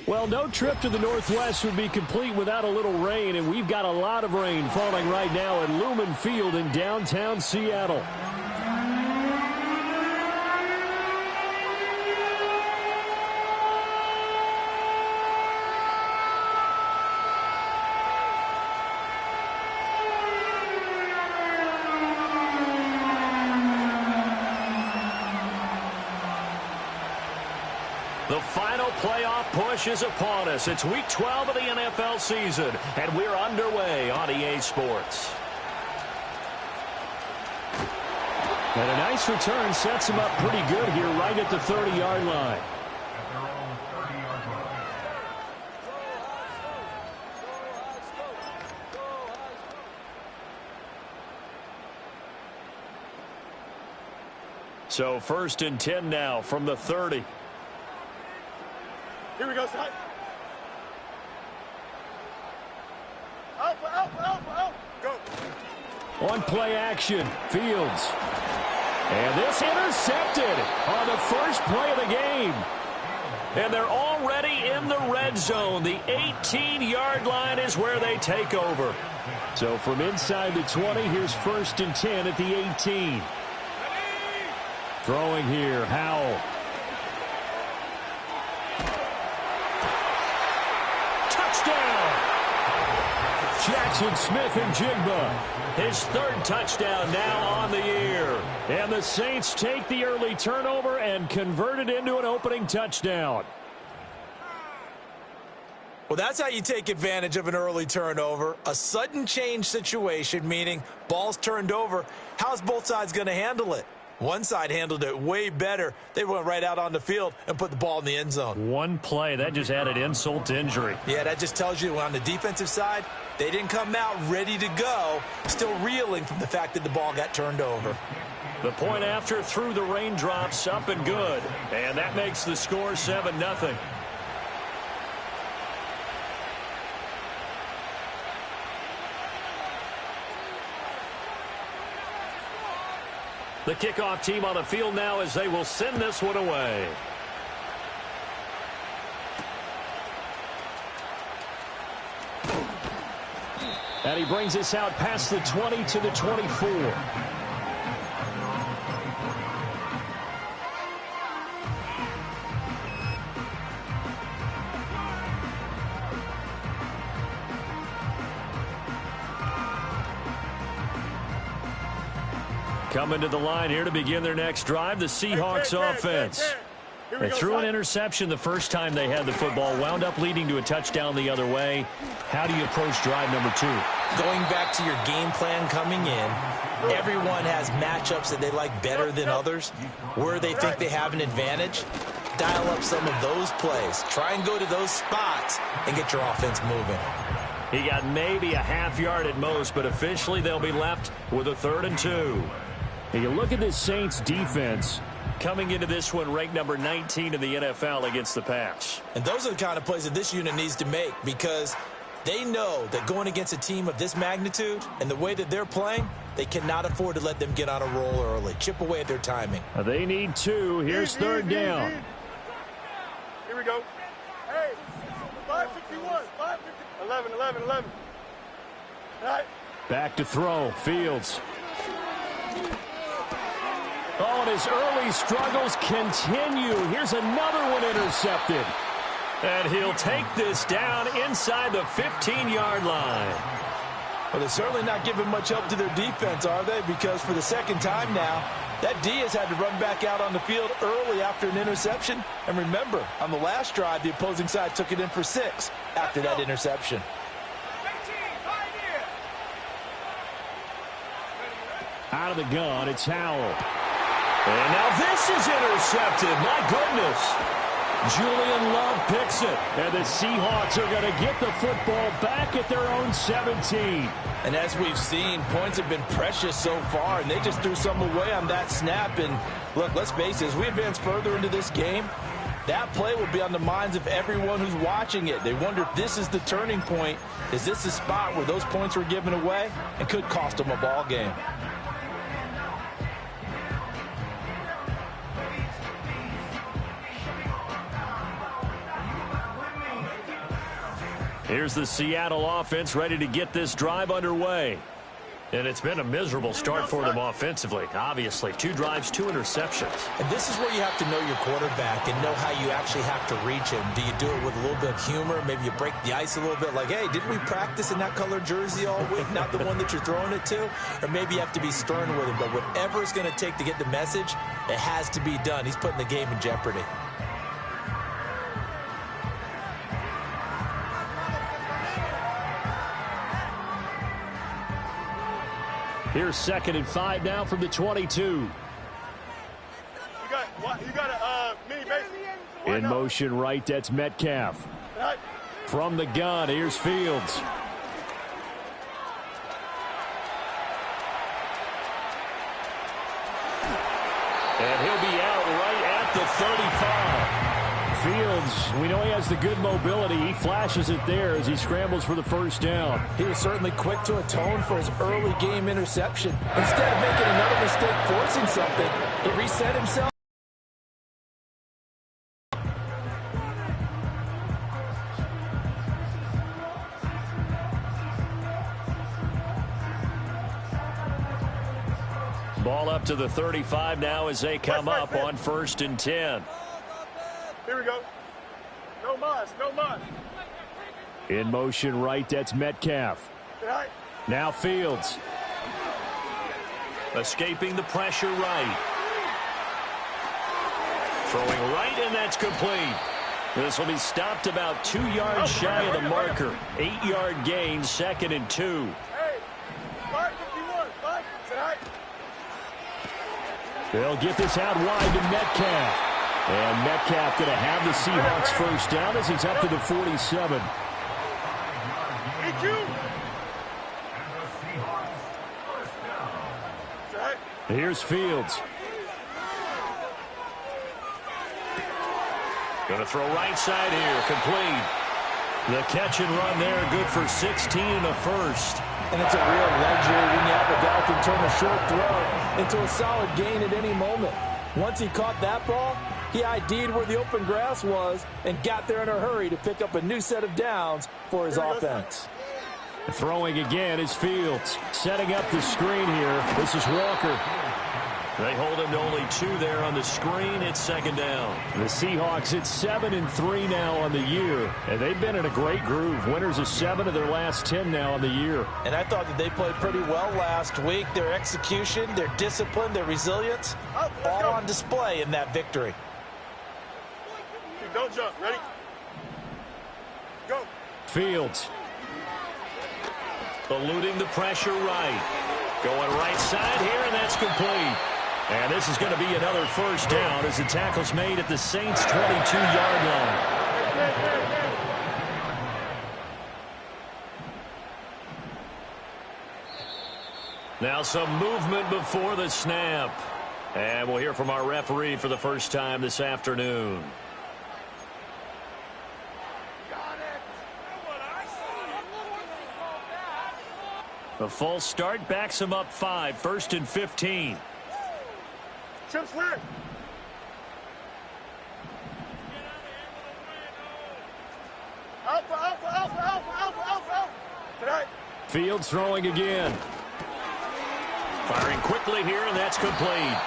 Well, no trip to the Northwest would be complete without a little rain, and we've got a lot of rain falling right now at Lumen Field in downtown Seattle. The final playoff push is upon us. It's Week 12 of the NFL season, and we're underway on EA Sports. And a nice return sets him up pretty good here right at the 30-yard line. So 1st and 10 now from the 30. Here we go, son. Out. Go. On play action, Fields. And this intercepted on the first play of the game. And they're already in the red zone. The 18-yard line is where they take over. So from inside the 20, here's 1st and 10 at the 18. Throwing here, Howell. Jackson Smith and Jigba. His 3rd touchdown now on the year. And the Saints take the early turnover and convert it into an opening touchdown. Well, that's how you take advantage of an early turnover. A sudden change situation, meaning ball's turned over. How's both sides going to handle it? One side handled it way better. They went right out on the field and put the ball in the end zone. One play, that just added insult to injury. Yeah, that just tells you on the defensive side, they didn't come out ready to go, still reeling from the fact that the ball got turned over. The point after through the raindrops, up and good. And that makes the score 7-0. The kickoff team on the field now as they will send this one away. And he brings us out past the 20 to the 24. Coming to the line here to begin their next drive, the Seahawks offense. They threw an interception the first time they had the football, wound up leading to a touchdown the other way. How do you approach drive number 2? Going back to your game plan coming in, everyone has matchups that they like better than others. Where they think they have an advantage, dial up some of those plays. Try and go to those spots and get your offense moving. He got maybe a half yard at most, but officially they'll be left with a 3rd and 2. And you look at this Saints defense coming into this one ranked number 19 in the NFL against the pass. And those are the kind of plays that this unit needs to make because they know that going against a team of this magnitude and the way that they're playing, they cannot afford to let them get on a roll early. Chip away at their timing. They need 2. Here's 3rd down. Here we go. Hey, 551, 551. 11. All right. Back to throw. Fields. Oh, and his early struggles continue. Here's another one intercepted. And he'll take this down inside the 15-yard line. Well, they're certainly not giving much help to their defense, are they? Because for the second time now, that D has had to run back out on the field early after an interception. And remember, on the last drive, the opposing side took it in for 6 after that interception. Out of the gun, it's Howell. And now this is intercepted. My goodness. Julian Love picks it. And the Seahawks are going to get the football back at their own 17. And as we've seen, points have been precious so far, and they just threw some away on that snap. And look, let's face it, as we advance further into this game, that play will be on the minds of everyone who's watching it. They wonder if this is the turning point. Is this the spot where those points were given away and could cost them a ball game? Here's the Seattle offense ready to get this drive underway. And it's been a miserable start for them offensively. Obviously, 2 drives, 2 interceptions. And this is where you have to know your quarterback and know how you actually have to reach him. Do you do it with a little bit of humor? Maybe you break the ice a little bit like, hey, didn't we practice in that color jersey all week? Not the one that you're throwing it to? Or maybe you have to be stern with him. But whatever it's going to take to get the message, it has to be done. He's putting the game in jeopardy. Here's 2nd and 5 now from the 22. You got a mini base. In motion right, that's Metcalf. From the gun, here's Fields. And he'll be out right at the 35. Fields, we know he has the good mobility. He flashes it there as he scrambles for the first down. He was certainly quick to atone for his early game interception. Instead of making another mistake forcing something, he reset himself. Ball up to the 35 now as they come up on 1st and 10. Here we go. No mas, no mas. In motion right, that's Metcalf. Now Fields. Escaping the pressure right. Throwing right, and that's complete. This will be stopped about 2 yards shy of the marker. 8-yard gain, 2nd and 2. Hey, 551, 5. They'll get this out wide to Metcalf. And Metcalf going to have the Seahawks first down as he's up to the 47. Here's Fields. Going to throw right side here, complete. The catch and run there, good for 16 and a first. And it's a real luxury when you have a guy who can turn a short throw into a solid gain at any moment. Once he caught that ball, he ID'd where the open grass was and got there in a hurry to pick up a new set of downs for his offense. Throwing again is Fields. Setting up the screen here. This is Walker. They hold him to only 2 there on the screen. It's 2nd down. The Seahawks at 7-3 now on the year. And they've been in a great groove. Winners of 7 of their last 10 now on the year. And I thought that they played pretty well last week. Their execution, their discipline, their resilience, all on display in that victory. Don't jump. Ready? Go. Fields. Eluding the pressure right. Going right side here, and that's complete. And this is going to be another first down as the tackle's made at the Saints' 22-yard line. Now some movement before the snap. And we'll hear from our referee for the first time this afternoon. The false start backs him up 5, 1st and 15. Chip slant. Alpha. Tonight. Fields throwing again. Firing quickly here, and that's complete.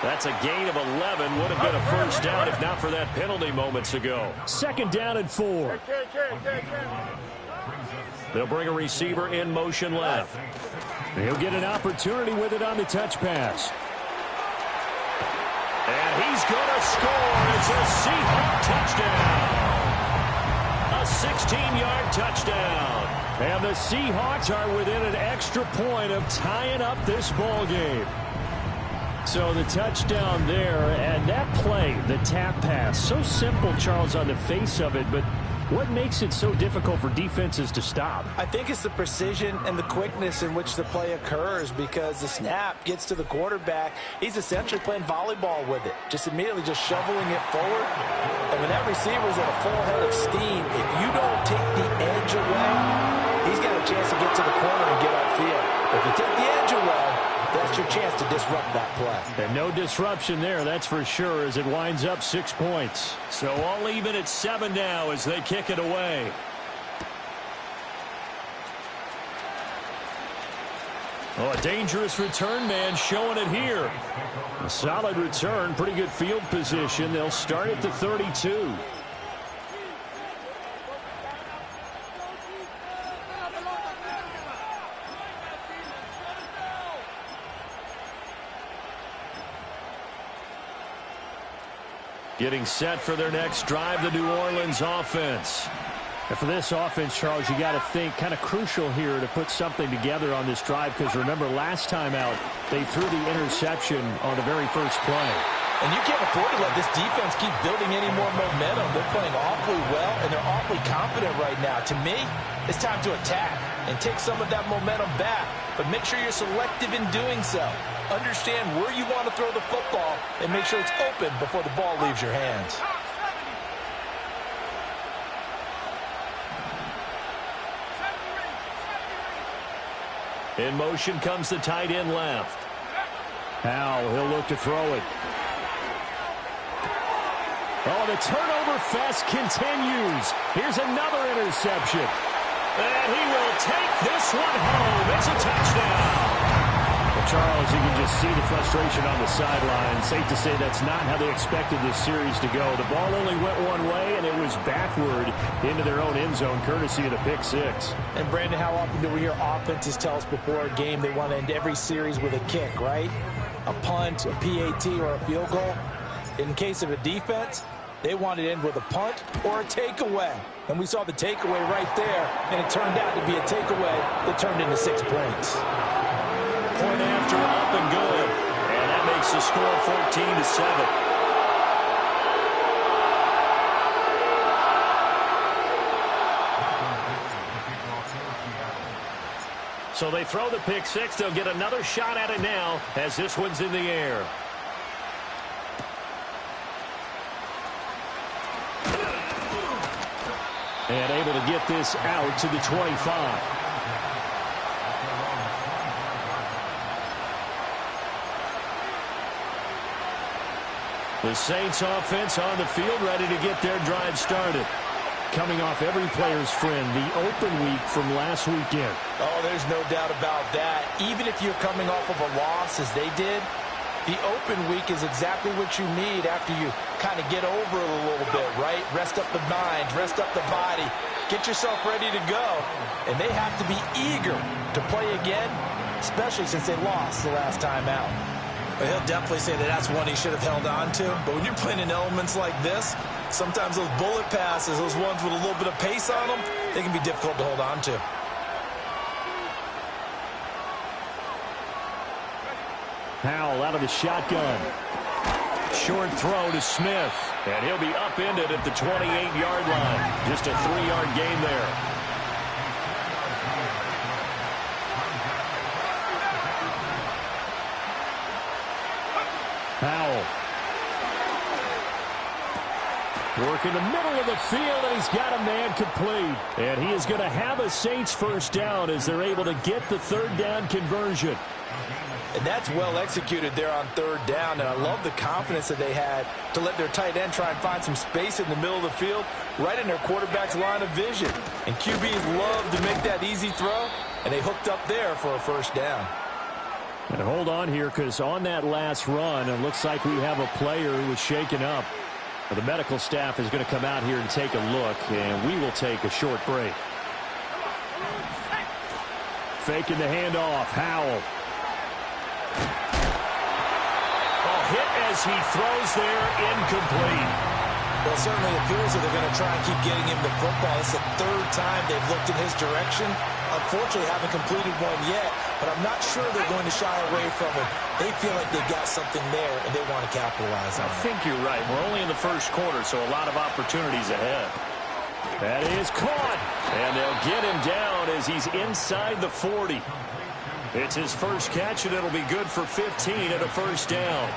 That's a gain of 11. Would have been a first down if not for that penalty moments ago. 2nd down and 4. They'll bring a receiver in motion left. He'll get an opportunity with it on the touch pass. And he's going to score. It's a Seahawk touchdown. A 16-yard touchdown. And the Seahawks are within an extra point of tying up this ball game. So the touchdown there, and that play, the tap pass, so simple, Charles, on the face of it, but what makes it so difficult for defenses to stop? I think it's the precision and the quickness in which the play occurs, because the snap gets to the quarterback. He's essentially playing volleyball with it, just immediately just shoveling it forward. And when that receiver's at a full head of steam, if you don't take the edge away, he's got a chance to get to the corner and get upfield. If you take the edge away, that's your chance to disrupt that play. And no disruption there, that's for sure, as it winds up 6 points. So all even at 7 now as they kick it away. Oh, a dangerous return man showing it here. A solid return, pretty good field position. They'll start at the 32. Getting set for their next drive, the New Orleans offense. And for this offense, Charles, you got to think kind of crucial here to put something together on this drive, because remember last time out they threw the interception on the very first play. And you can't afford to let this defense keep building any more momentum. They're playing awfully well, and they're awfully confident right now. To me, it's time to attack and take some of that momentum back. But make sure you're selective in doing so. Understand where you want to throw the football and make sure it's open before the ball leaves your hands. In motion comes the tight end left. Now he'll look to throw it. Oh, the turnover fest continues. Here's another interception. And he will take this one home. It's a touchdown. Well, Charles, you can just see the frustration on the sideline. Safe to say that's not how they expected this series to go. The ball only went one way, and it was backward into their own end zone, courtesy of the pick six. And, Brandon, how often do we hear offenses tell us before a game they want to end every series with a kick, right? A punt, a PAT, or a field goal. In case of a defense, they wanted to end with a punt or a takeaway. And we saw the takeaway right there, and it turned out to be a takeaway that turned into 6 points. Point after, up and good. And that makes the score 14-7. So they throw the pick six. They'll get another shot at it now as this one's in the air. And able to get this out to the 25. The Saints offense on the field, ready to get their drive started. Coming off every player's friend, the open week from last weekend. Oh, there's no doubt about that. Even if you're coming off of a loss, as they did, the open week is exactly what you need after you kind of get over it a little bit, right? Rest up the mind, rest up the body, get yourself ready to go. And they have to be eager to play again, especially since they lost the last time out. Well, he'll definitely say that that's one he should have held on to. But when you're playing in elements like this, sometimes those bullet passes, those ones with a little bit of pace on them, they can be difficult to hold on to. Howell out of the shotgun. Short throw to Smith. And he'll be upended at the 28-yard line. Just a 3-yard gain there. Howell. Work in the middle of the field, and he's got a man complete. And he is going to have a Saints first down as they're able to get the third down conversion. And that's well executed there on third down. And I love the confidence that they had to let their tight end try and find some space in the middle of the field, right in their quarterback's line of vision. And QBs love to make that easy throw, and they hooked up there for a first down. And hold on here, because on that last run, it looks like we have a player who was shaken up. The medical staff is going to come out here and take a look, and we will take a short break. Faking the handoff, Howell. Oh, hit as he throws there, incomplete. Well, it certainly appears that they're going to try and keep getting him the football. It's the third time they've looked in his direction. Unfortunately, haven't completed one yet, but I'm not sure they're going to shy away from it. They feel like they've got something there, and they want to capitalize on it. I think you're right. We're only in the first quarter, so a lot of opportunities ahead. That is caught, and they'll get him down as he's inside the 40. It's his first catch, and it'll be good for 15 and a first down.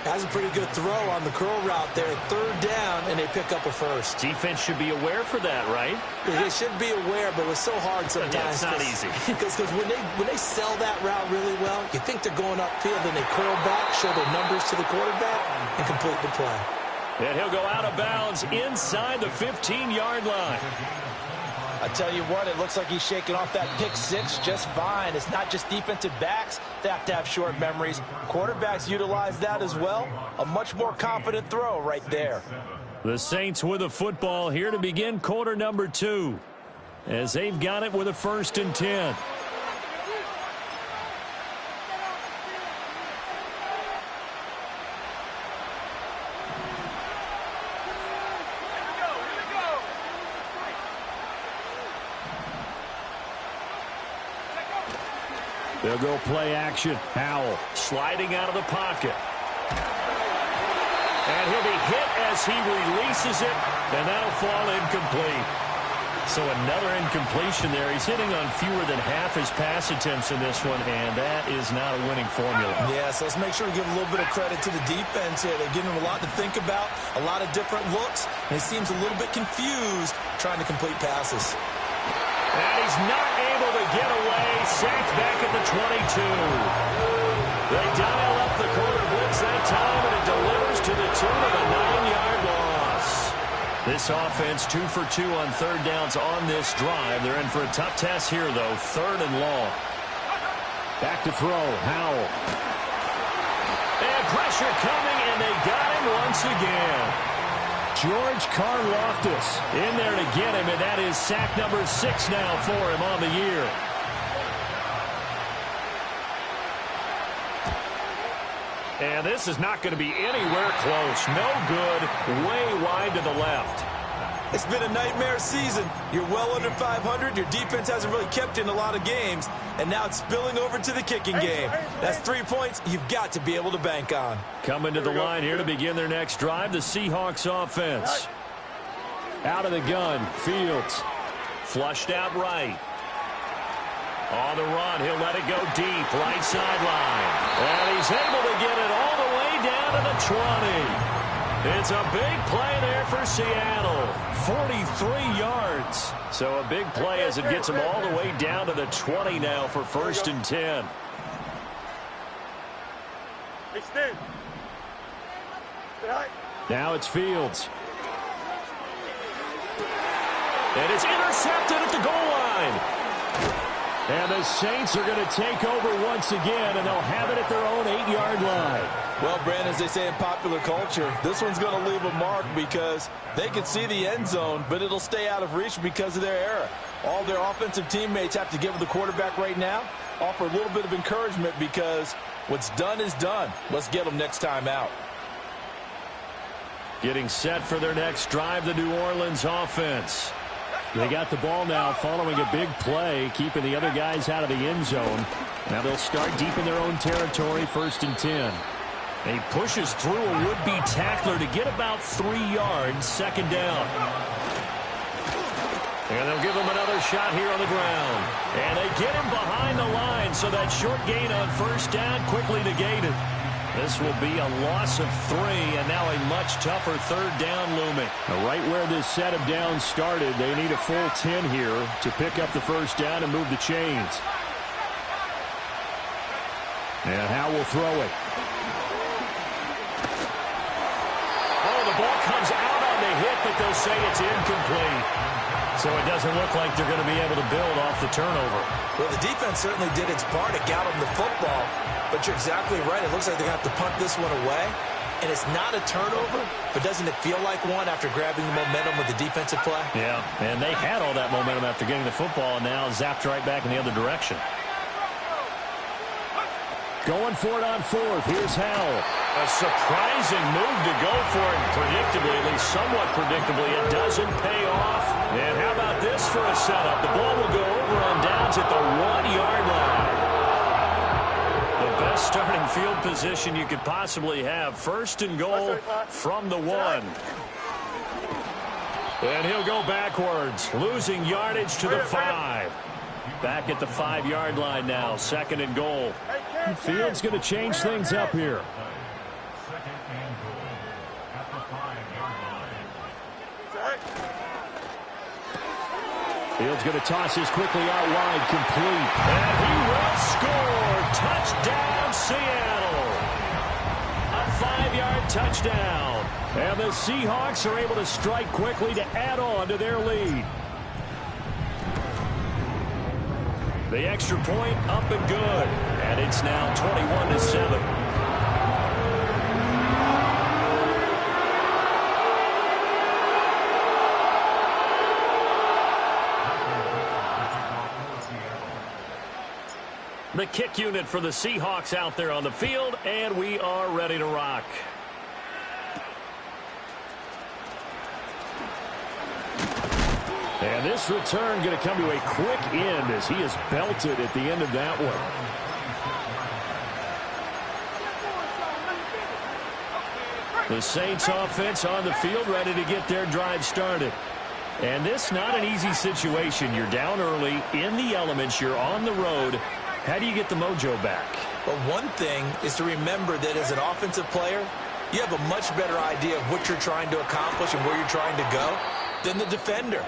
That's a pretty good throw on the curl route there. Third down, and they pick up a first. Defense should be aware for that, right? They should be aware, but it's so hard sometimes. Yeah, it's not easy. Because when they sell that route really well, you think they're going upfield, and they curl back, show their numbers to the quarterback, and complete the play. And he'll go out of bounds inside the 15-yard line. I I tell you what, it looks like he's shaking off that pick six just fine. It's not just defensive backs that have to have short memories. Quarterbacks utilize that as well. A much more confident throw right there. The Saints with a football here to begin quarter number 2, as they've got it with a 1st and 10. They'll go play action. Howell sliding out of the pocket. And he'll be hit as he releases it, and that'll fall incomplete. So another incompletion there. He's hitting on fewer than half his pass attempts in this one, and that is not a winning formula. Yeah, so let's make sure we give a little bit of credit to the defense here. They're giving him a lot to think about, a lot of different looks, and he seems a little bit confused trying to complete passes. And he's not able to get away. Sacked back at the 22. They dial up the quarter blitz that time, and it delivers to the tune of a 9-yard loss. This offense 2 for 2 on 3rd downs on this drive. They're in for a tough test here, though. 3rd and long. Back to throw. Howell. And pressure coming, and they got him once again. George Karlaftis in there to get him, and that is sack number 6 now for him on the year. And this is not going to be anywhere close. No good. Way wide to the left. It's been a nightmare season. You're well under 500. Your defense hasn't really kept in a lot of games. And now it's spilling over to the kicking game. That's 3 points you've got to be able to bank on. Coming to the line here to begin their next drive, the Seahawks offense. Out of the gun, Fields. Flushed out right. On the run, he'll let it go deep, right sideline. And he's able to get it all the way down to the 20. It's a big play there for Seattle. 43 yards. So a big play as it gets him all the way down to the 20 now for 1st and 10. Extend. Now it's Fields. And it's intercepted at the goal line. And the Saints are going to take over once again, and they'll have it at their own 8-yard line. Well, Brandon, as they say in popular culture, this one's going to leave a mark because they can see the end zone, but it'll stay out of reach because of their error. All their offensive teammates have to give the quarterback right now, offer a little bit of encouragement because what's done is done. Let's get them next time out. Getting set for their next drive, the New Orleans offense. They got the ball now following a big play, keeping the other guys out of the end zone. Now they'll start deep in their own territory, 1st and 10. He pushes through a would-be tackler to get about 3 yards, 2nd down. And they'll give him another shot here on the ground. And they get him behind the line, so that short gain on 1st down quickly negated. This will be a loss of 3, and now a much tougher 3rd down looming. Now right where this set of downs started, they need a full 10 here to pick up the 1st down and move the chains. And Howe will throw it. Oh, the ball comes out on the hit, but they'll say it's incomplete. So it doesn't look like they're going to be able to build off the turnover. Well, the defense certainly did its part to get them the football. But you're exactly right. It looks like they're going to have to punt this one away. And it's not a turnover, but doesn't it feel like one after grabbing the momentum with the defensive play? Yeah, and they had all that momentum after getting the football, and now zapped right back in the other direction. Going for it on 4th. Here's Howell. A surprising move to go for it. Predictably, at least somewhat predictably, it doesn't pay off. And how about this for a setup? The ball will go over on downs at the 1-yard line. The best starting field position you could possibly have. 1st and goal from the 1. And he'll go backwards, losing yardage to the 5. Back at the 5-yard line now, 2nd and goal. Fields going to change things up here. Fields going to toss this quickly out wide, complete. And he will score. Touchdown, Seattle. A 5-yard touchdown. And the Seahawks are able to strike quickly to add on to their lead. The extra point up and good. And it's now 21-7. The kick unit for the Seahawks out there on the field, and we are ready to rock. And this return going to come to a quick end as he is belted at the end of that one. The Saints offense on the field ready to get their drive started. And this not an easy situation. You're down early, in the elements, you're on the road. How do you get the mojo back? Well, one thing is to remember that as an offensive player, you have a much better idea of what you're trying to accomplish and where you're trying to go than the defender.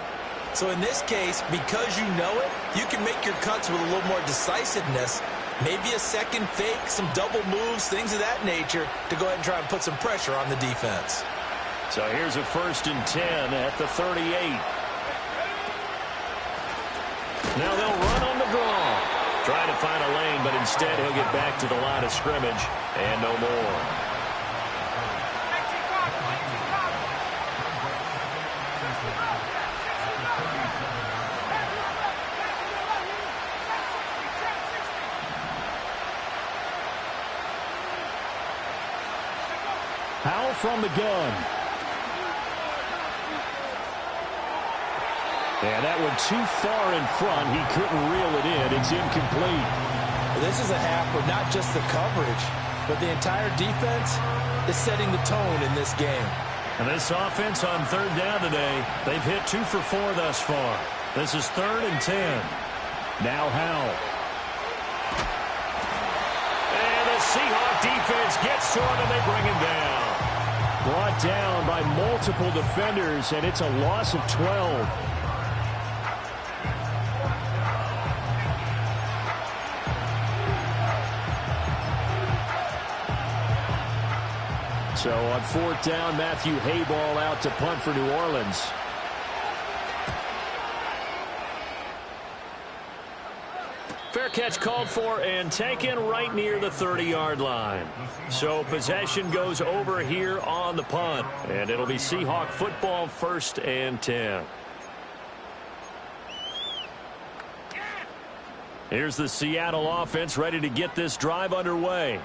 So in this case, because you know it, you can make your cuts with a little more decisiveness, maybe a second fake, some double moves, things of that nature, to go ahead and try and put some pressure on the defense. So here's a 1st and 10 at the 38. Now they'll run on the draw. Trying to find a lane, but instead he'll get back to the line of scrimmage and no more. Powell from the gun. And that one too far in front. He couldn't reel it in. It's incomplete. This is a half where not just the coverage, but the entire defense is setting the tone in this game. And this offense on 3rd down today, they've hit 2 for 4 thus far. This is 3rd and 10. Now Howell. And the Seahawk defense gets to him and they bring him down. Brought down by multiple defenders, and it's a loss of 12. So on 4th down, Matthew Hayball out to punt for New Orleans. Fair catch called for and taken right near the 30-yard line. So possession goes over here on the punt. And it'll be Seahawk football, 1st and 10. Here's the Seattle offense ready to get this drive underway.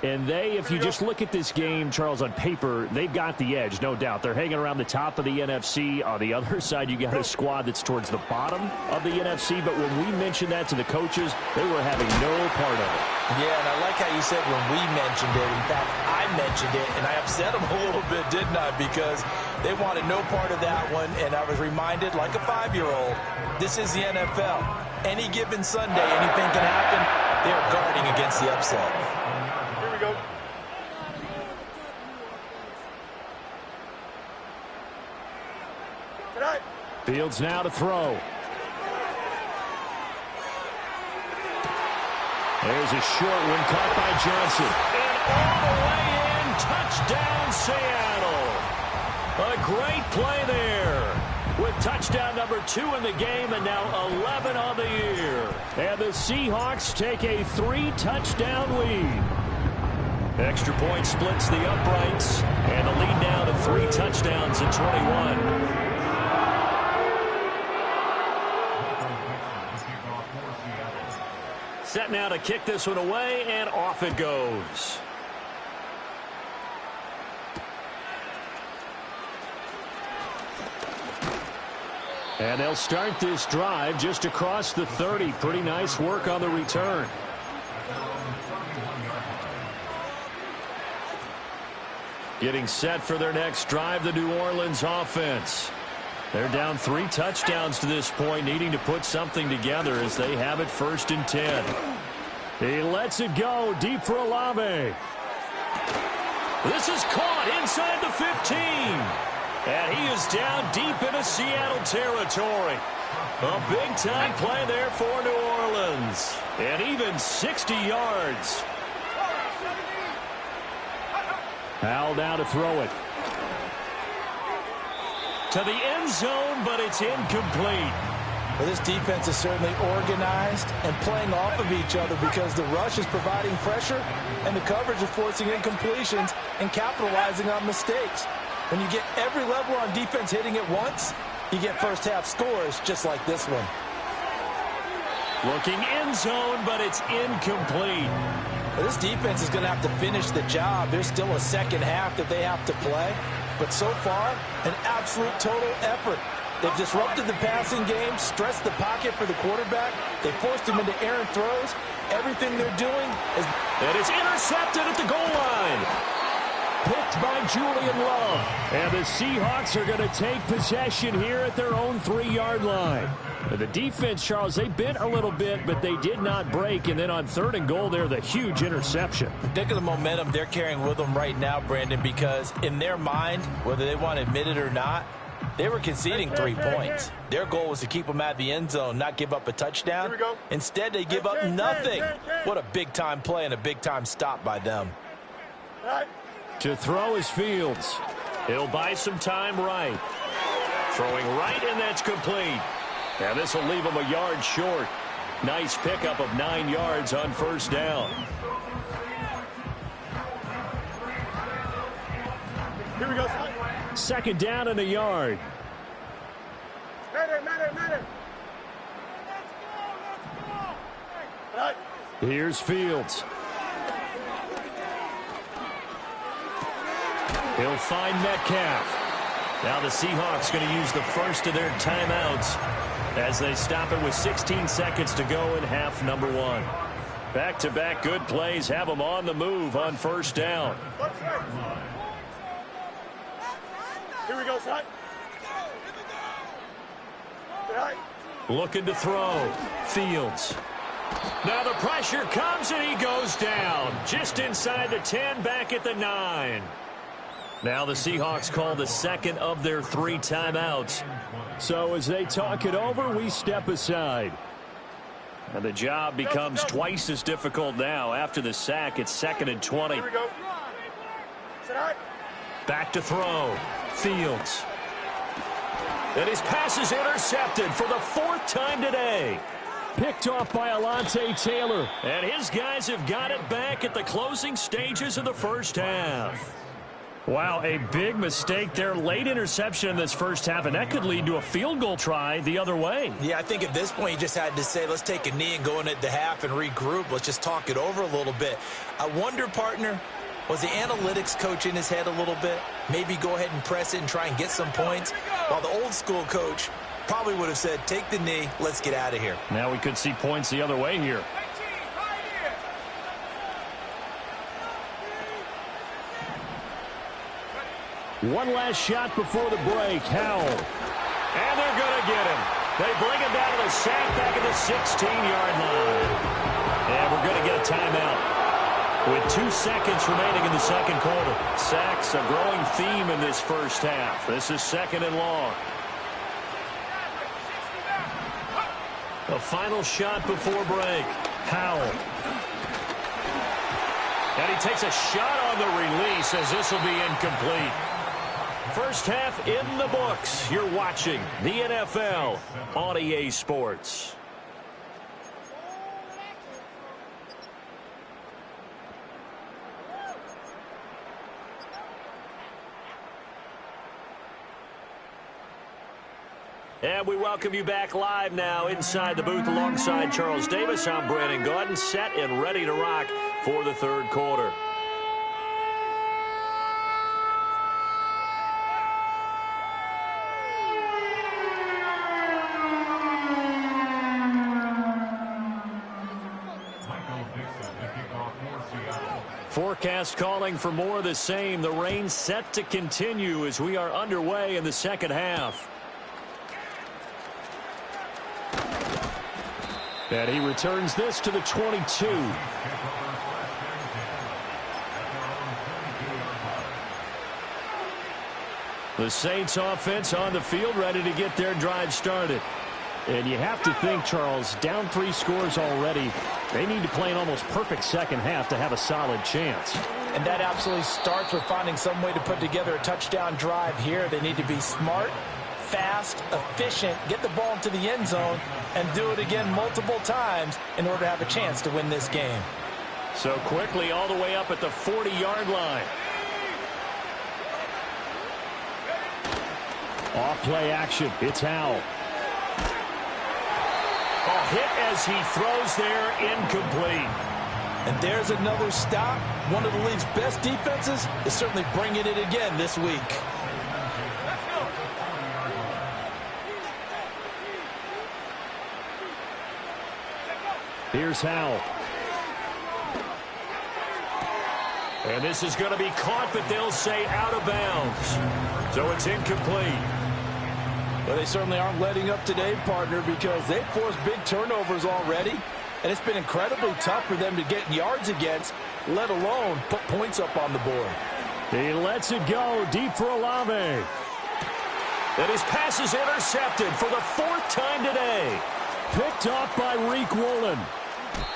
And if you just look at this game, Charles, on paper, they've got the edge, no doubt. They're hanging around the top of the NFC. On the other side, you got a squad that's towards the bottom of the NFC. But when we mentioned that to the coaches, they were having no part of it. Yeah, and I like how you said when we mentioned it. In fact, I mentioned it, and I upset them a little bit, didn't I? Because they wanted no part of that one, and I was reminded, like a 5-year-old, this is the NFL. Any given Sunday, anything can happen. They're guarding against the upset. Go. Fields now to throw. There's a short one caught by Johnson. And all the way in, touchdown Seattle. A great play there. With touchdown number 2 in the game and now 11 on the year. And the Seahawks take a 3-touchdown lead. Extra point splits the uprights, and the lead now to 3 touchdowns at 21. Set now to kick this one away, and off it goes. And they'll start this drive just across the 30. Pretty nice work on the return. Getting set for their next drive, the New Orleans offense. They're down 3 touchdowns to this point, needing to put something together as they have it 1st and 10. He lets it go deep for Olave. This is caught inside the 15. And he is down deep into Seattle territory. A big-time play there for New Orleans. And even 60 yards. Howell now to throw it. To the end zone, but it's incomplete. Well, this defense is certainly organized and playing off of each other because the rush is providing pressure and the coverage is forcing incompletions and capitalizing on mistakes. When you get every level on defense hitting at once, you get first-half scores just like this one. Looking end zone, but it's incomplete. Well, this defense is going to have to finish the job. There's still a second half that they have to play. But so far, an absolute total effort. They've disrupted the passing game, stressed the pocket for the quarterback. They forced him into errant throws. Everything they're doing is... And it's intercepted at the goal line. Picked by Julian Love. And the Seahawks are going to take possession here at their own 3-yard line. The defense, Charles, they bent a little bit, but they did not break. And then on 3rd and goal there, the huge interception. Think of the momentum they're carrying with them right now, Brandon, because in their mind, whether they want to admit it or not, they were conceding 3 points. Their goal was to keep them at the end zone, not give up a touchdown. Instead, they give up nothing. What a big-time play and a big-time stop by them. To throw is Fields. He'll buy some time right. Throwing right, and that's complete. And this will leave him a yard short. Nice pickup of 9 yards on 1st down. Here we go. 2nd down and a yard. Man. Let's go. Here's Fields. He'll find Metcalf. Now the Seahawks going to use the first of their timeouts as they stop it with 16 seconds to go in half number 1. Back-to-back good plays have them on the move on 1st down. Here we go, son. Looking to throw. Fields. Now the pressure comes and he goes down. Just inside the 10, back at the 9. Now the Seahawks call the second of their 3 timeouts. So as they talk it over, we step aside. And the job becomes twice as difficult now. After the sack, it's 2nd and 20. Here we go. Back to throw. Fields. And his pass is intercepted for the 4th time today. Picked off by Alontae Taylor. And his guys have got it back at the closing stages of the 1st half. Wow, a big mistake there. Late interception in this 1st half, and that could lead to a field goal try the other way. Yeah, I think at this point you just had to say, let's take a knee and go into the half and regroup. Let's just talk it over a little bit. I wonder, partner, was the analytics coach in his head a little bit? Maybe go ahead and press it and try and get some points? While the old school coach probably would have said, take the knee, let's get out of here. Now we could see points the other way here. One last shot before the break. Howell. And they're going to get him. They bring him down to the sack back at the 16-yard line. And we're going to get a timeout with 2 seconds remaining in the 2nd quarter. Sacks, a growing theme in this 1st half. This is 2nd and long. A final shot before break. Howell. And he takes a shot on the release as this will be incomplete. 1st half in the books. You're watching the NFL on EA Sports. And we welcome you back live now inside the booth alongside Charles Davis. I'm Brandon Gaudin, set and ready to rock for the 3rd quarter. Forecast calling for more of the same. The rain set to continue as we are underway in the 2nd half. And he returns this to the 22. The Saints offense on the field, ready to get their drive started. And you have to think, Charles, down 3 scores already. They need to play an almost perfect 2nd half to have a solid chance. And that absolutely starts with finding some way to put together a touchdown drive here. They need to be smart, fast, efficient, get the ball into the end zone, and do it again multiple times in order to have a chance to win this game. So quickly all the way up at the 40-yard line. Off play action. It's Howell. A hit as he throws there, incomplete. And there's another stop. One of the league's best defenses is certainly bringing it again this week. Here's Howell. And this is going to be caught, but they'll say out of bounds. So it's incomplete. Well, they certainly aren't letting up today, partner, because they've forced big turnovers already. And it's been incredibly tough for them to get yards against, let alone put points up on the board. He lets it go deep for Olave. And his pass is intercepted for the 4th time today. Picked off by Reek Woolen.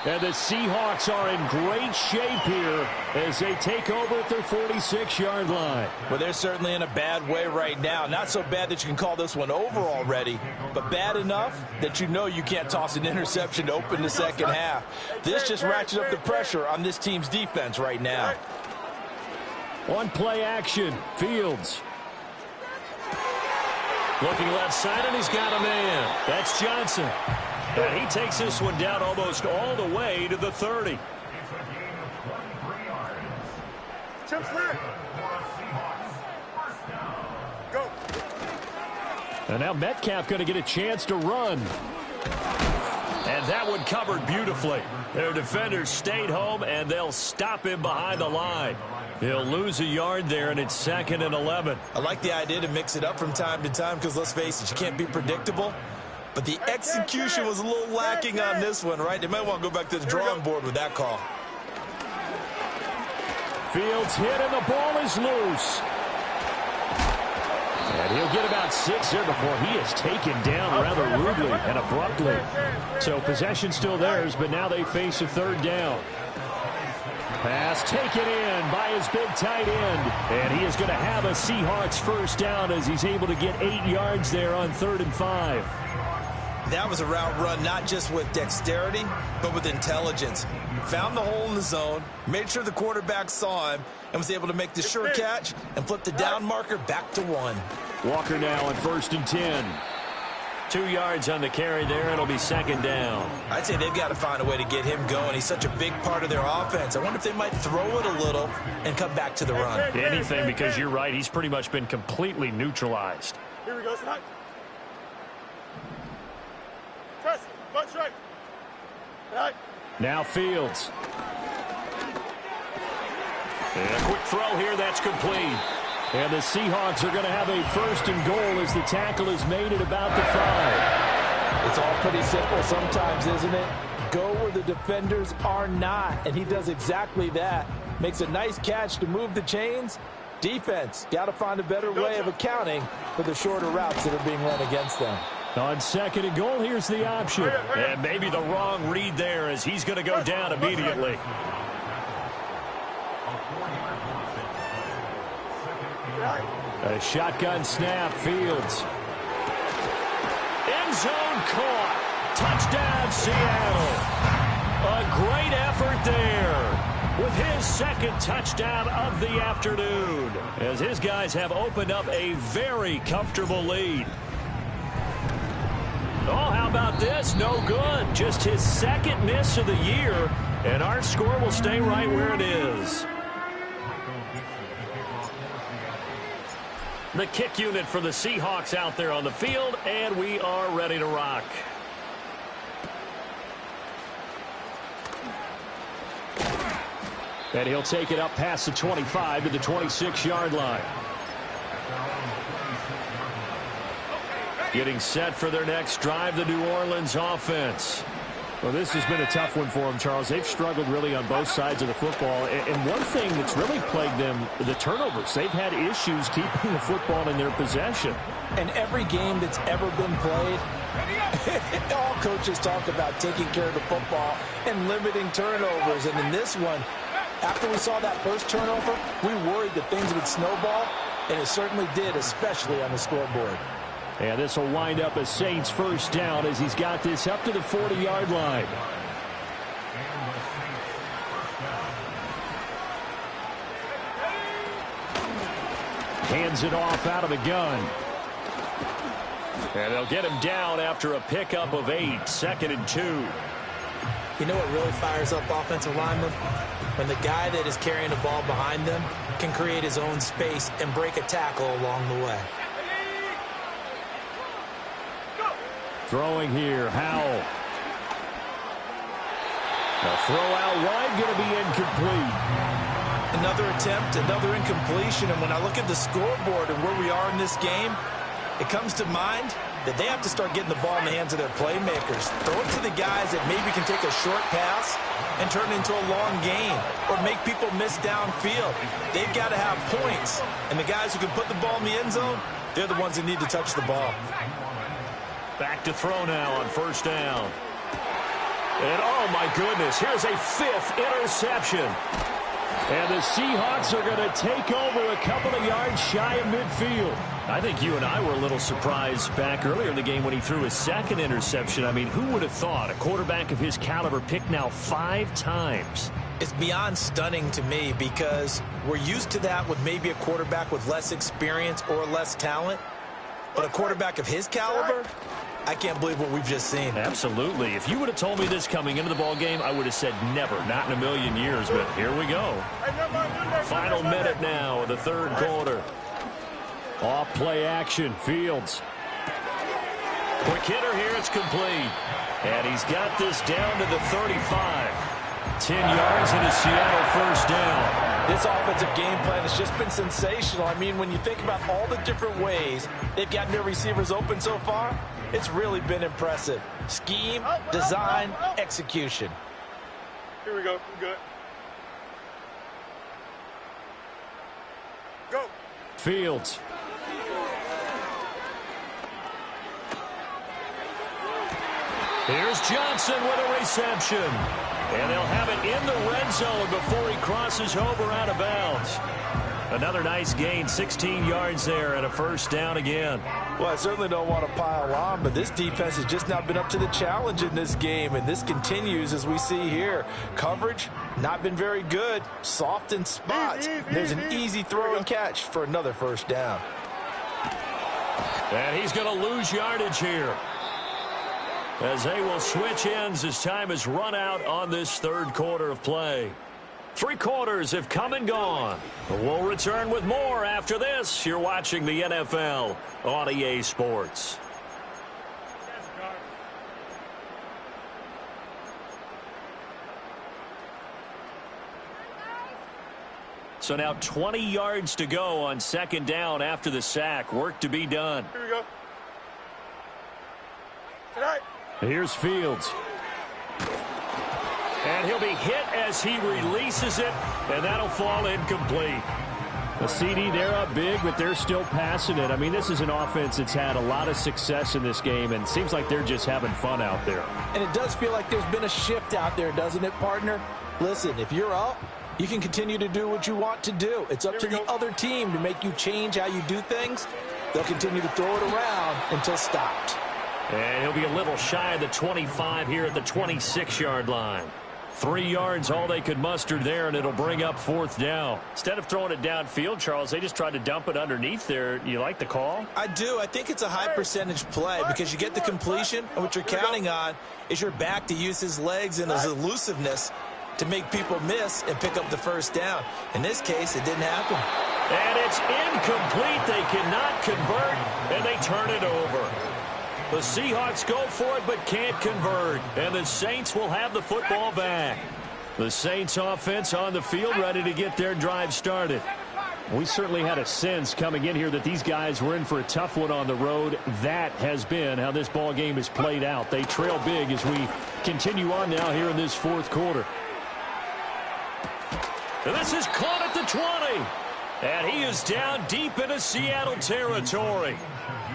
And the Seahawks are in great shape here as they take over at their 46-yard line. Well, they're certainly in a bad way right now. Not so bad that you can call this one over already, but bad enough that you know you can't toss an interception to open the second half. This just ratchets up the pressure on this team's defense right now. On play action, Fields. Looking left side, and he's got a man. That's Johnson. And he takes this one down almost all the way to the 30. Chips left. Go. And now Metcalf going to get a chance to run. And that one covered beautifully. Their defenders stayed home, and they'll stop him behind the line. He'll lose a yard there, and it's 2nd and 11. I like the idea to mix it up from time to time because, let's face it, you can't be predictable. But the execution was a little lacking on this one, right? They might want to go back to the drawing board with that call. Fields hit, and the ball is loose. And he'll get about 6 there before he is taken down rather rudely and abruptly. So possession still theirs, but now they face a 3rd down. Pass taken in by his big tight end. And he is going to have a Seahawks 1st down as he's able to get 8 yards there on 3rd and 5. That was a route run not just with dexterity, but with intelligence. Found the hole in the zone, made sure the quarterback saw him, and was able to make the sure catch and flip the down marker back to 1. Walker now on 1st and 10. 2 yards on the carry there. It'll be 2nd down. I'd say they've got to find a way to get him going. He's such a big part of their offense. I wonder if they might throw it a little and come back to the run. Anything, because you're right. He's pretty much been completely neutralized. Here we go, Scott. Press, butt strike. Right. Now Fields. And a quick throw here, that's complete. And the Seahawks are going to have a 1st and goal as the tackle is made at about the 5. It's all pretty simple sometimes, isn't it? Go where the defenders are not, and he does exactly that. Makes a nice catch to move the chains. Defense, got to find a better way of accounting for the shorter routes that are being run against them. On 2nd and goal, here's the option. And maybe the wrong read there as he's going to go down immediately. A shotgun snap, Fields. End zone caught. Touchdown, Seattle. A great effort there with his 2nd touchdown of the afternoon as his guys have opened up a very comfortable lead. Oh, how about this? No good. Just his 2nd miss of the year, and our score will stay right where it is. The kick unit for the Seahawks out there on the field, and we are ready to rock. And he'll take it up past the 25 to the 26-yard line. Getting set for their next drive, the New Orleans offense. Well, this has been a tough one for them, Charles. They've struggled really on both sides of the football. And one thing that's really plagued them, the turnovers. They've had issues keeping the football in their possession. And every game that's ever been played, all coaches talk about taking care of the football and limiting turnovers. And in this one, after we saw that first turnover, we worried that things would snowball, and it certainly did, especially on the scoreboard. And this will wind up a Saints first down as he's got this up to the 40-yard line. Hands it off out of the gun. And they'll get him down after a pickup of 8, 2nd and 2. You know what really fires up offensive linemen? When the guy that is carrying the ball behind them can create his own space and break a tackle along the way. Throwing here, Howell. The throw out wide, going to be incomplete. Another attempt, another incompletion, and when I look at the scoreboard and where we are in this game, it comes to mind that they have to start getting the ball in the hands of their playmakers. Throw it to the guys that maybe can take a short pass and turn it into a long gain or make people miss downfield. They've got to have points, and the guys who can put the ball in the end zone, they're the ones that need to touch the ball. Back to throw now on first down. And oh my goodness, here's a 5th interception. And the Seahawks are going to take over a couple of yards shy of midfield. I think you and I were a little surprised back earlier in the game when he threw his 2nd interception. I mean, who would have thought a quarterback of his caliber picked now 5 times? It's beyond stunning to me because we're used to that with maybe a quarterback with less experience or less talent. But a quarterback of his caliber, I can't believe what we've just seen. Absolutely. If you would have told me this coming into the ball game, I would have said never, not in a million years. But here we go. Final minute now of the 3rd quarter. Off play action, Fields. Quick hitter here, it's complete. And he's got this down to the 35. 10 yards and a Seattle first down. This offensive game plan has just been sensational. I mean, when you think about all the different ways they've gotten their receivers open so far, it's really been impressive. Scheme, design, execution. Here we go. We're good. Go. Fields. Here's Johnson with a reception. And they'll have it in the red zone before he crosses over out of bounds. Another nice gain, 16 yards there and a first down again. Well, I certainly don't want to pile on, but this defense has just not been up to the challenge in this game, and this continues as we see here. Coverage, not been very good, soft in spots. There's an easy throw and catch for another first down. And he's going to lose yardage here, as they will switch ends as time has run out on this 3rd quarter of play. 3 quarters have come and gone. We'll return with more after this. You're watching the NFL on EA Sports. So now 20 yards to go on 2nd down after the sack. Work to be done. Here we go. Tonight. Here's Fields. And he'll be hit as he releases it, and that'll fall incomplete. The CD, they're up big, but they're still passing it. I mean, this is an offense that's had a lot of success in this game, and it seems like they're just having fun out there. And it does feel like there's been a shift out there, doesn't it, partner? Listen, if you're up, you can continue to do what you want to do. It's up to the other team to make you change how you do things. They'll continue to throw it around until stopped. And he'll be a little shy of the 25 here at the 26-yard line. 3 yards, all they could muster there, and it'll bring up 4th down. Instead of throwing it downfield, Charles, they just tried to dump it underneath there. You like the call? I do. I think it's a high-percentage play because you get the completion, and what you're counting on is your back to use his legs and his elusiveness to make people miss and pick up the first down. In this case, it didn't happen. And it's incomplete. They cannot convert, and they turn it over. The Seahawks go for it but can't convert, and the Saints will have the football back. The Saints offense on the field ready to get their drive started. We certainly had a sense coming in here that these guys were in for a tough one on the road. That has been how this ball game is played out. They trail big as we continue on now here in this 4th quarter. And this is caught at the 20. And he is down deep into Seattle territory.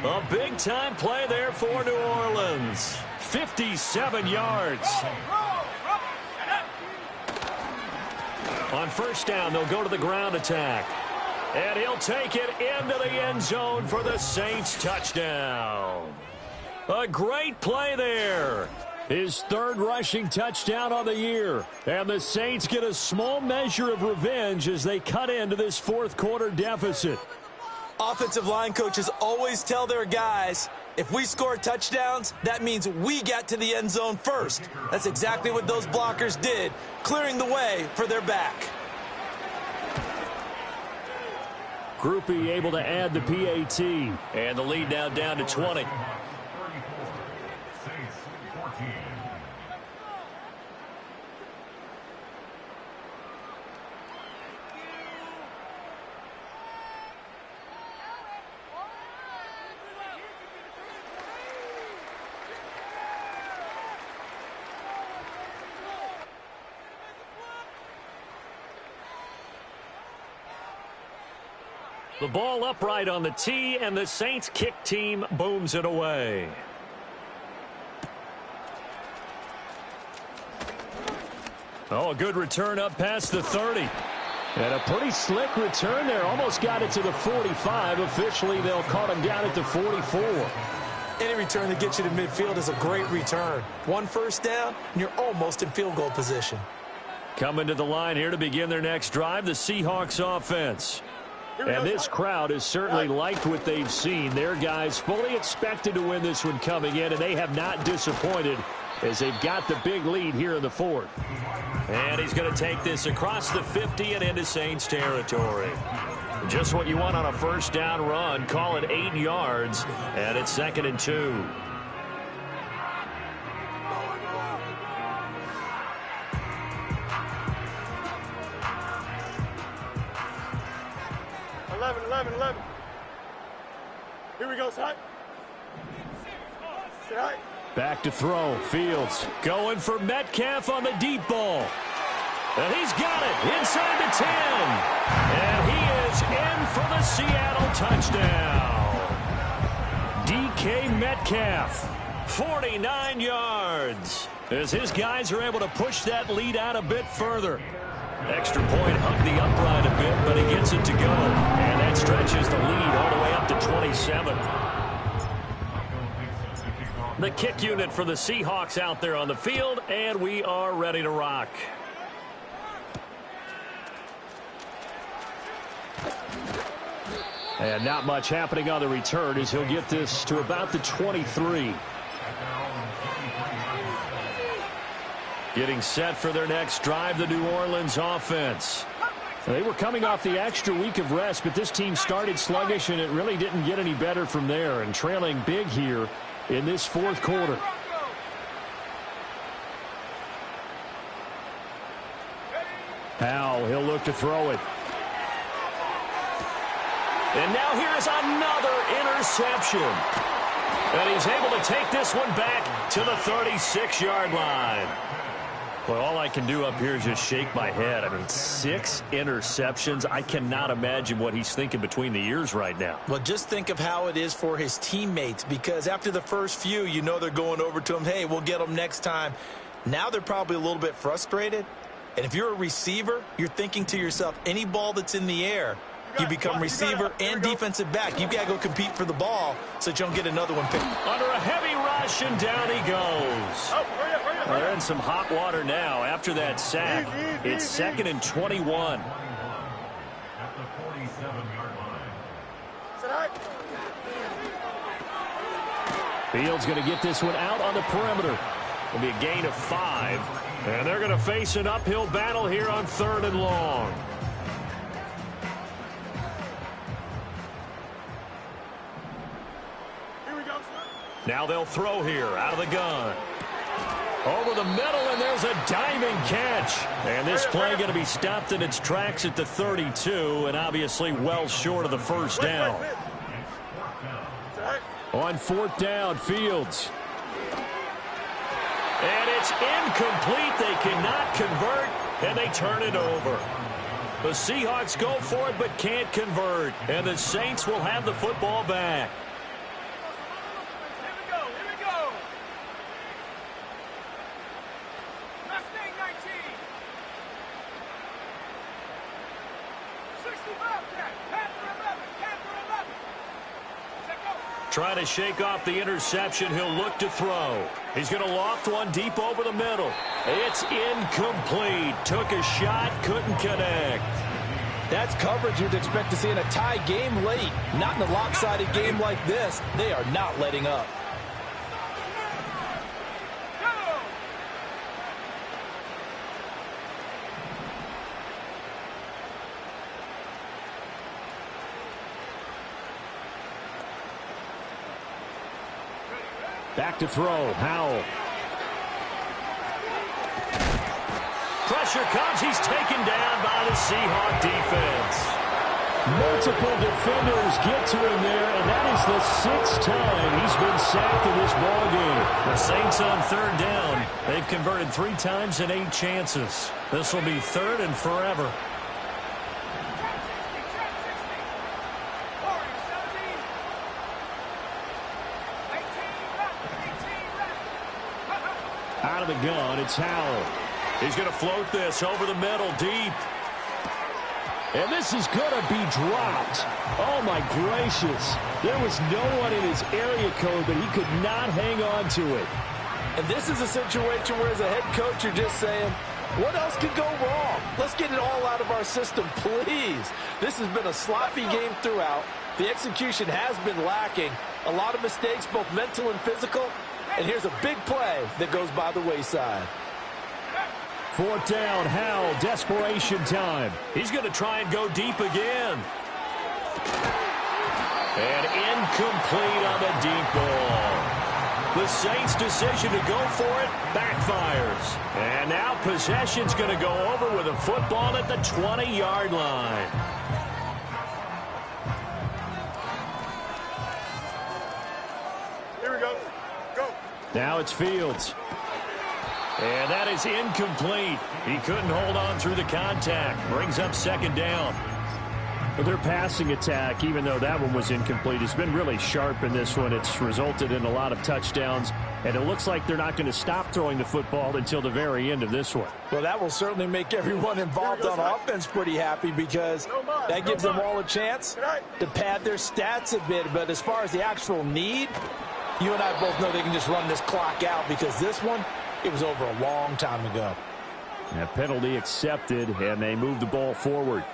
A big-time play there for New Orleans. 57 yards. On first down, they'll go to the ground attack. And he'll take it into the end zone for the Saints touchdown. A great play there. His third rushing touchdown on the year. And the Saints get a small measure of revenge as they cut into this fourth quarter deficit. Offensive line coaches always tell their guys, if we score touchdowns, that means we got to the end zone first. That's exactly what those blockers did, clearing the way for their back. Groupie able to add the PAT. And the lead now down to 20. The ball upright on the tee, and the Saints kick team booms it away. Oh, a good return up past the 30. And a pretty slick return there. Almost got it to the 45. Officially, they'll call him down at the 44. Any return that gets you to midfield is a great return. One first down, and you're almost in field goal position. Coming to the line here to begin their next drive, the Seahawks offense. And this crowd has certainly liked what they've seen. Their guys fully expected to win this one coming in, and they have not disappointed as they've got the big lead here in the fourth. And he's going to take this across the 50 and into Saints territory. Just what you want on a first down run. Call it 8 yards, and it's 2nd and 2. 11. Here we go, Side. Back to throw. Fields going for Metcalf on the deep ball. And he's got it inside the 10. And he is in for the Seattle touchdown. DK Metcalf, 49 yards. As his guys are able to push that lead out a bit further. Extra point hugged the upright a bit, but he gets it to go. And that stretches the lead all the way up to 27. The kick unit for the Seahawks out there on the field, and we are ready to rock. And not much happening on the return as he'll get this to about the 23. Getting set for their next drive, the New Orleans offense. They were coming off the extra week of rest, but this team started sluggish, and it really didn't get any better from there, and trailing big here in this fourth quarter. Powell, he'll look to throw it. And now here's another interception. And he's able to take this one back to the 36-yard line. Well, all I can do up here is just shake my head. I mean, 6 interceptions. I cannot imagine what he's thinking between the ears right now. Well, just think of how it is for his teammates, because after the first few, you know they're going over to him, hey, we'll get them next time. Now they're probably a little bit frustrated. And if you're a receiver, you're thinking to yourself, any ball that's in the air, you become receiver and defensive back. You've got to go compete for the ball so that you don't get another one picked. Under a heavy rush, and down he goes. They're in some hot water now after that sack. It's 2nd and 21. Fields going to get this one out on the perimeter. It'll be a gain of 5. And they're going to face an uphill battle here on 3rd and long. Now they'll throw here out of the gun. Over the middle, and there's a diving catch. And this play going to be stopped in its tracks at the 32, and obviously well short of the first down. On 4th down, Fields. And it's incomplete. They cannot convert, and they turn it over. The Seahawks go for it but can't convert, and the Saints will have the football back. Trying to shake off the interception. He'll look to throw. He's going to loft one deep over the middle. It's incomplete. Took a shot, couldn't connect. That's coverage you'd expect to see in a tie game late. Not in a lopsided game like this. They are not letting up. Back to throw. Howell. Pressure comes. He's taken down by the Seahawk defense. Multiple defenders get to him there, and that is the 6th time he's been sacked in this ballgame. The Saints on 3rd down. They've converted 3 times in 8 chances. This will be 3rd and forever. Out of the gun, it's Howell. He's going to float this over the middle, deep. And this is going to be dropped. Oh, my gracious. There was no one in his area code, but he could not hang on to it. And this is a situation where, as a head coach, you're just saying, what else could go wrong? Let's get it all out of our system, please. This has been a sloppy game throughout. The execution has been lacking. A lot of mistakes, both mental and physical. And here's a big play that goes by the wayside. 4th down, Howell, desperation time. He's going to try and go deep again. And incomplete on the deep ball. The Saints' decision to go for it backfires. And now possession's going to go over with a football at the 20-yard line. Here we go. Go. Now it's Fields. And that is incomplete. He couldn't hold on through the contact. Brings up 2nd down. But their passing attack, even though that one was incomplete, has been really sharp in this one. It's resulted in a lot of touchdowns, and it looks like they're not going to stop throwing the football until the very end of this one. Well, that will certainly make everyone involved on offense pretty happy, because that gives them all a chance to pad their stats a bit. But as far as the actual need, you and I both know they can just run this clock out, because this one, it was over a long time ago. A penalty accepted, and they move the ball forward.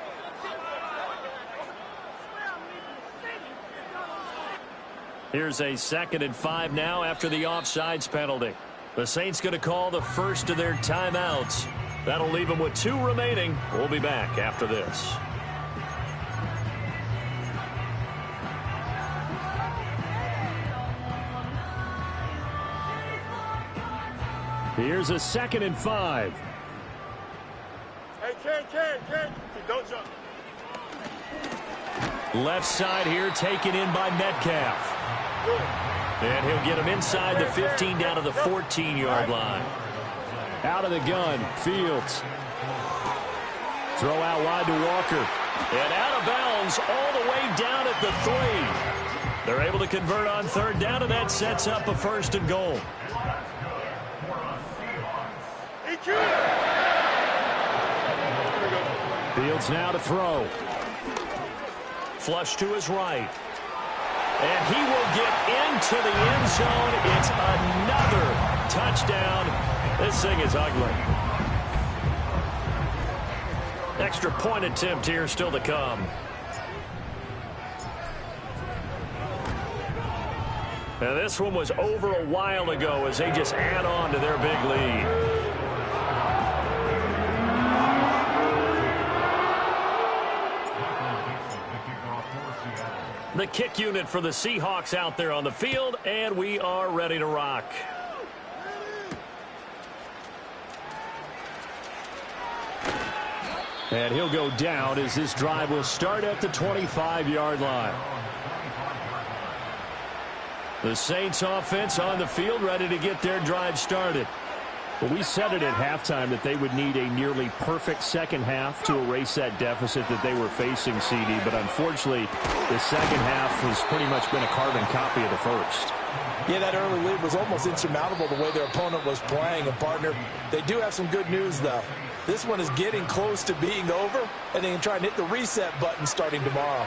Here's a 2nd and 5 now after the offsides penalty. The Saints going to call the first of their timeouts. That'll leave them with 2 remaining. We'll be back after this. Here's a 2nd and 5. Hey, Ken. Don't jump. Left side here taken in by Metcalf. And he'll get him inside the 15 down to the 14-yard line. Out of the gun, Fields. Throw out wide to Walker. And out of bounds all the way down at the 3. They're able to convert on 3rd down, and that sets up a 1st and goal. Fields now to throw. Flush to his right. And he will get into the end zone. It's another touchdown. This thing is ugly. Extra point attempt here still to come. Now this one was over a while ago as they just add on to their big lead. The kick unit for the Seahawks out there on the field, and we are ready to rock. And he'll go down as this drive will start at the 25-yard line. The Saints offense on the field ready to get their drive started. Well, we said it at halftime that they would need a nearly perfect second half to erase that deficit that they were facing, CD. But unfortunately, the second half has pretty much been a carbon copy of the first. Yeah, that early lead was almost insurmountable the way their opponent was playing. And, partner, they do have some good news, though. This one is getting close to being over, and they can try and hit the reset button starting tomorrow.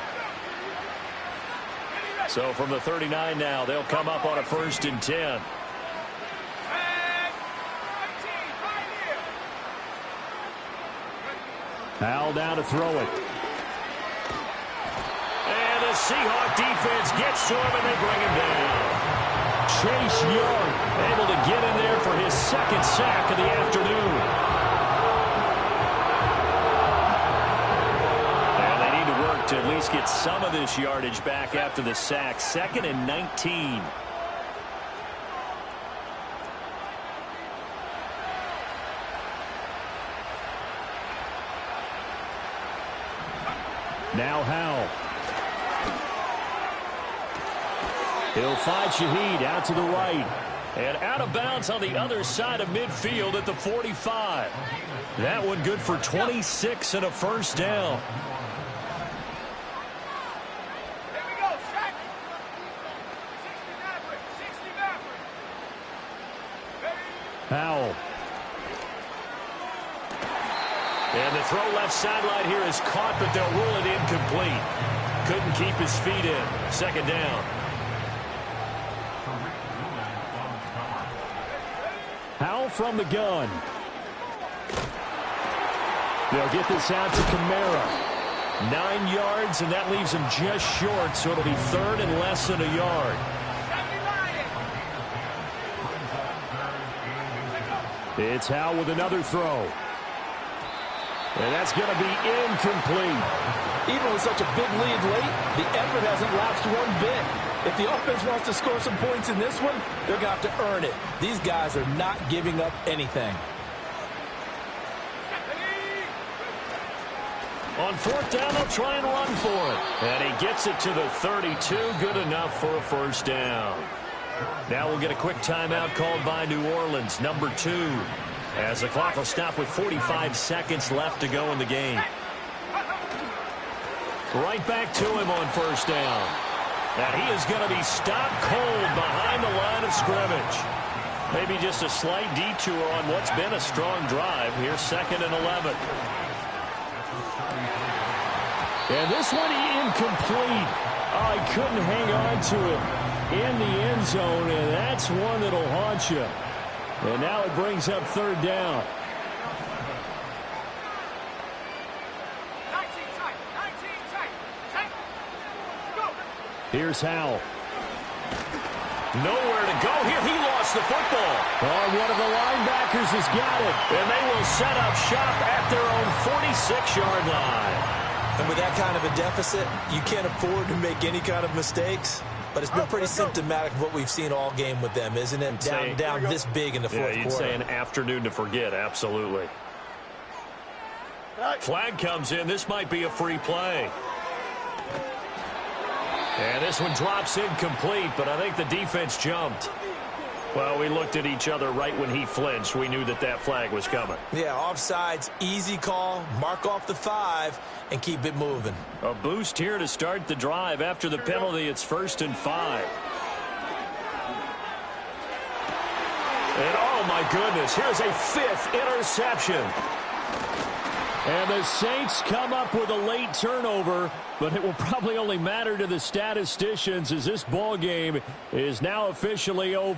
So from the 39 now, they'll come up on a 1st and 10. Howell down to throw it. And the Seahawk defense gets to him, and they bring him down. Chase Young able to get in there for his 2nd sack of the afternoon. And they need to work to at least get some of this yardage back after the sack. 2nd and 19. Now Howell. He'll find Shaheed out to the right. And out of bounds on the other side of midfield at the 45. That one good for 26 and a 1st down. Here we go, check. 60 Howell. And the throw left sideline here is caught, but they'll rule it incomplete. Couldn't keep his feet in. 2nd down. Howell from the gun. They'll get this out to Kamara. 9 yards, and that leaves him just short, so it'll be 3rd and less than a yard. It's Howell with another throw. And that's going to be incomplete. Even with such a big lead late, the effort hasn't lapsed one bit. If the offense wants to score some points in this one, they're going to have to earn it. These guys are not giving up anything. On 4th down, they'll try and run for it. And he gets it to the 32. Good enough for a 1st down. Now we'll get a quick timeout called by New Orleans, number 2. As the clock will stop with 45 seconds left to go in the game. Right back to him on 1st down. And he is going to be stopped cold behind the line of scrimmage. Maybe just a slight detour on what's been a strong drive. Here's 2nd and 11. And this one incomplete. Oh, he couldn't hang on to it in the end zone, and that's one that'll haunt you. And now it brings up 3rd down. 19 tight. Go. Here's Howell. Nowhere to go here. He lost the football. Oh, one of the linebackers has got it. And they will set up shop at their own 46-yard line. And with that kind of a deficit, you can't afford to make any kind of mistakes. But it's been pretty symptomatic of what we've seen all game with them, isn't it? Down this big in the 4th quarter. You'd say an afternoon to forget, absolutely. Flag comes in. This might be a free play. And this one drops incomplete, but I think the defense jumped. Well, we looked at each other right when he flinched. We knew that that flag was coming. Yeah, offsides, easy call, mark off the 5, and keep it moving. A boost here to start the drive. After the penalty, it's 1st and 5. And, oh, my goodness, here's a 5th interception. And the Saints come up with a late turnover, but it will probably only matter to the statisticians as this ball game is now officially over.